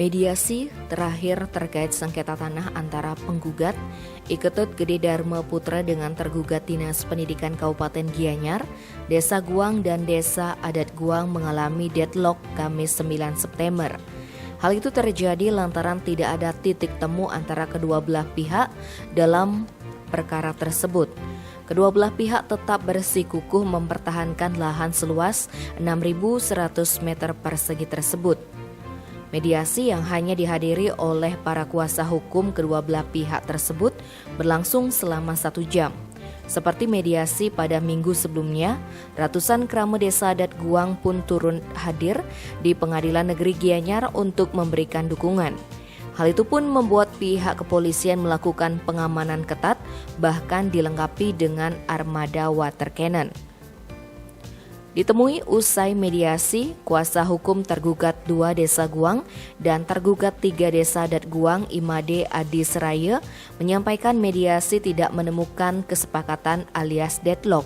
Mediasi terakhir terkait sengketa tanah antara penggugat Iketut Gede Dharma Putra dengan tergugat Dinas Pendidikan Kabupaten Gianyar, Desa Guang dan Desa Adat Guang mengalami deadlock Kamis 9 September. Hal itu terjadi lantaran tidak ada titik temu antara kedua belah pihak dalam perkara tersebut. Kedua belah pihak tetap bersikukuh mempertahankan lahan seluas 6.100 meter persegi tersebut. Mediasi yang hanya dihadiri oleh para kuasa hukum kedua belah pihak tersebut berlangsung selama 1 jam. Seperti mediasi pada minggu sebelumnya, ratusan keramu Desa Adat Guang pun turun hadir di Pengadilan Negeri Gianyar untuk memberikan dukungan. Hal itu pun membuat pihak kepolisian melakukan pengamanan ketat, bahkan dilengkapi dengan armada water cannon. Ditemui usai mediasi, kuasa hukum tergugat 2 Desa Guang dan tergugat 3 Desa Adat Guang Imade Adi Seraya menyampaikan mediasi tidak menemukan kesepakatan alias deadlock.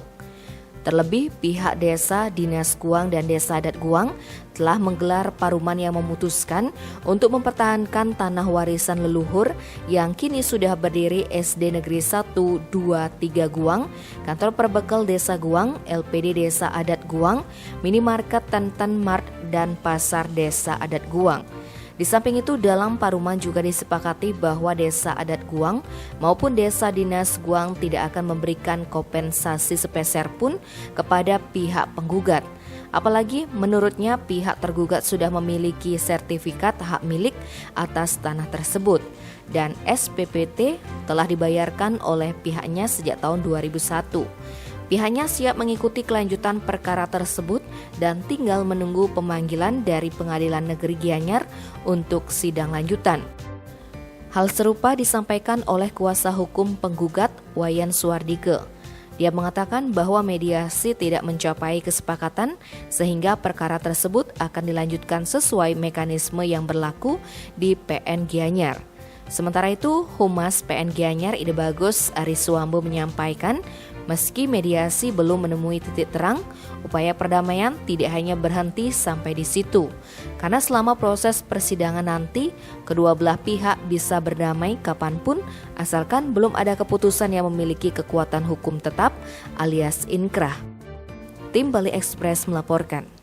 Terlebih, pihak desa, Dinas Guang dan Desa Adat Guang telah menggelar paruman yang memutuskan untuk mempertahankan tanah warisan leluhur yang kini sudah berdiri SD Negeri 1, 2, 3 Guang, Kantor Perbekal Desa Guang, LPD Desa Adat Guang, Minimarket Tantan Mart, dan Pasar Desa Adat Guang. Di samping itu, dalam paruman juga disepakati bahwa Desa Adat Guang maupun Desa Dinas Guang tidak akan memberikan kompensasi sepeser pun kepada pihak penggugat. Apalagi menurutnya pihak tergugat sudah memiliki sertifikat hak milik atas tanah tersebut dan SPPT telah dibayarkan oleh pihaknya sejak tahun 2001. Pihaknya siap mengikuti kelanjutan perkara tersebut dan tinggal menunggu pemanggilan dari Pengadilan Negeri Gianyar untuk sidang lanjutan. Hal serupa disampaikan oleh kuasa hukum penggugat Wayan Suardike. Dia mengatakan bahwa mediasi tidak mencapai kesepakatan sehingga perkara tersebut akan dilanjutkan sesuai mekanisme yang berlaku di PN Gianyar. Sementara itu, Humas PN Gianyar Ide Bagus Ariswambo menyampaikan meski mediasi belum menemui titik terang, upaya perdamaian tidak hanya berhenti sampai di situ. Karena selama proses persidangan nanti, kedua belah pihak bisa berdamai kapanpun asalkan belum ada keputusan yang memiliki kekuatan hukum tetap alias inkrah. Tim Bali Express melaporkan.